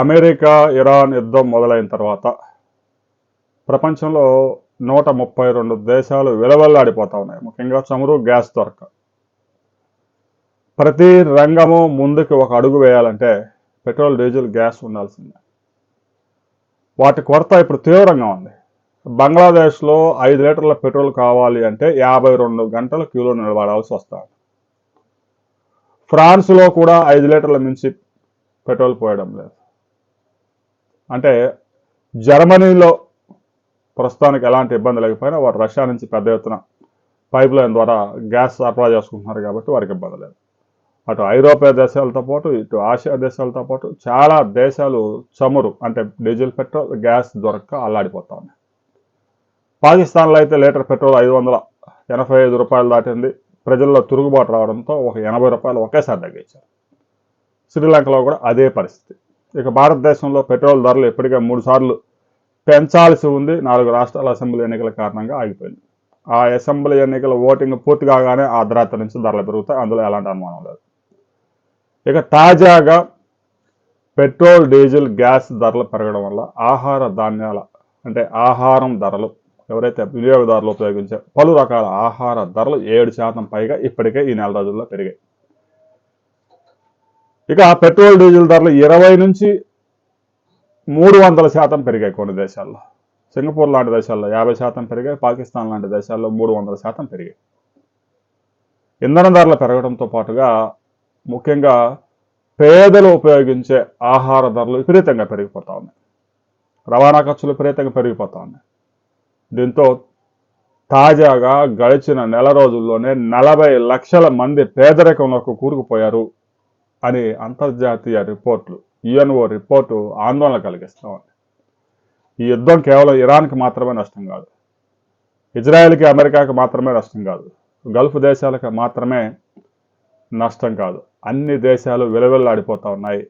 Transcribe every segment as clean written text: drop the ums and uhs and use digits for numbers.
America Iran యుద్ధం మొదలైన తర్వాత ప్రపంచంలో 132 దేశాలు విలవెల్లాడిపోతా ఉన్నాయి. ముఖ్యంగా చమురు, గ్యాస్ దొరక. ప్రతి రంగము ముందుకు ఒక అడుగు వేయాలంటే పెట్రోల్, డీజిల్, గ్యాస్ ఉండాల్సిందే. వాటి కొరత ఇప్పుడు తీవ్రంగా ఉంది. బంగ్లాదేశ్లో 5 లీటర్ల పెట్రోల్ కావాలి అంటే 52 గంటల క్యూలో నిలబడాల్సి వస్తుంది. ఫ్రాన్స్లో కూడా 5 లీటర్ల మించి పెట్రోల్ పోయడం లేదు. అంటే జర్మనీలో ప్రస్తుతానికి ఎలాంటి ఇబ్బంది లేకపోయినా వారు రష్యా నుంచి పెద్ద ఎత్తున పైప్ లైన్ ద్వారా గ్యాస్ సరఫరా చేసుకుంటున్నారు కాబట్టి వారికి ఇబ్బంది లేదు. అటు ఐరోపా దేశాలతో పాటు ఇటు ఆసియా దేశాలతో పాటు చాలా దేశాలు చమురు అంటే డీజిల్, పెట్రోల్, గ్యాస్ దొరక్క అల్లాడిపోతా ఉన్నాయి. పాకిస్తాన్లో అయితే లీటర్ పెట్రోల్ 585 రూపాయలు దాటింది. ప్రజల్లో తిరుగుబాటు రావడంతో ఒక 80 రూపాయలు ఒకేసారి తగ్గించారు. శ్రీలంకలో కూడా అదే పరిస్థితి. ఇక భారతదేశంలో పెట్రోల్ ధరలు ఇప్పటికే 3 సార్లు పెంచాల్సి ఉంది. 4 రాష్ట్రాల అసెంబ్లీ ఎన్నికల కారణంగా ఆగిపోయింది. ఆ అసెంబ్లీ ఎన్నికల ఓటింగ్ పూర్తి కాగానే ఆ అర్ధరాత్రి నుంచి ధరలు పెరుగుతాయి. అందులో ఎలాంటి అనుమానం లేదు. ఇక తాజాగా పెట్రోల్, డీజిల్, గ్యాస్ ధరలు పెరగడం వల్ల ఆహార ధాన్యాల అంటే ఆహారం ధరలు ఎవరైతే వినియోగదారులు ఉపయోగించే పలు రకాల ఆహార ధరలు 7% పైగా ఇప్పటికే ఈ నెల రోజుల్లో పెరిగాయి. ఇక పెట్రోల్, డీజిల్ ధరలు 20 నుంచి 300% పెరిగాయి కొన్ని దేశాల్లో. సింగపూర్ లాంటి దేశాల్లో 50% పెరిగాయి. పాకిస్తాన్ లాంటి దేశాల్లో 300% పెరిగాయి. ఇంధన ధరలు పెరగడంతో పాటుగా ముఖ్యంగా పేదలు ఉపయోగించే ఆహార ధరలు విపరీతంగా పెరిగిపోతా ఉన్నాయి. రవాణా ఖర్చులు విపరీతంగా పెరిగిపోతా ఉన్నాయి. దీంతో తాజాగా గడిచిన నెల రోజుల్లోనే 40 లక్షల మంది పేదరికంలోకి కూరుకుపోయారు అని అంతర్జాతీయ రిపోర్టులు, యుఎన్ఓ రిపోర్టు ఆందోళన కలిగిస్తూ ఉంది. ఈ యుద్ధం కేవలం ఇరాన్కి మాత్రమే నష్టం కాదు, ఇజ్రాయెల్కి, అమెరికాకి మాత్రమే నష్టం కాదు, గల్ఫ్ దేశాలకు మాత్రమే నష్టం కాదు. అన్ని దేశాలు విలవిల్లాడిపోతూ ఉన్నాయి.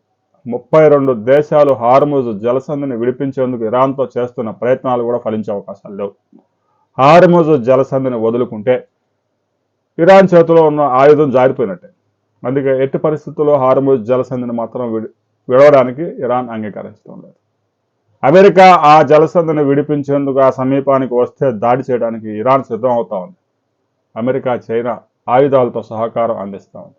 32 దేశాలు హార్ముజ్ జలసంధిని విడిపించేందుకు ఇరాన్తో చేస్తున్న ప్రయత్నాలు కూడా ఫలించే అవకాశాలు లేవు. హార్ముజ్ జలసంధిని వదులుకుంటే ఇరాన్ చేతిలో ఉన్న ఆయుధం జారిపోయినట్టే. అందుకే ఎట్టి పరిస్థితుల్లో హార్ముజ్ జలసంధిని మాత్రం విడవడానికి ఇరాన్ అంగీకరించడం లేదు. అమెరికా ఆ జలసంధిని విడిపించేందుకు ఆ సమీపానికి వస్తే దాడి చేయడానికి ఇరాన్ సిద్ధం అవుతా ఉంది. అమెరికా, చైనా ఆయుధాలతో సహకారం అందిస్తూ ఉంది.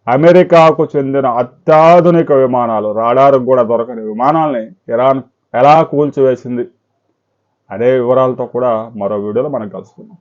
అమెరికాకు చెందిన అత్యాధునిక విమానాలు, రాడార్కు కూడా దొరకని విమానాల్ని ఇరాన్ ఎలా కూల్చివేసింది అనే వివరాలతో కూడా మరో వీడియోలో మనం కలుసుకుందాం.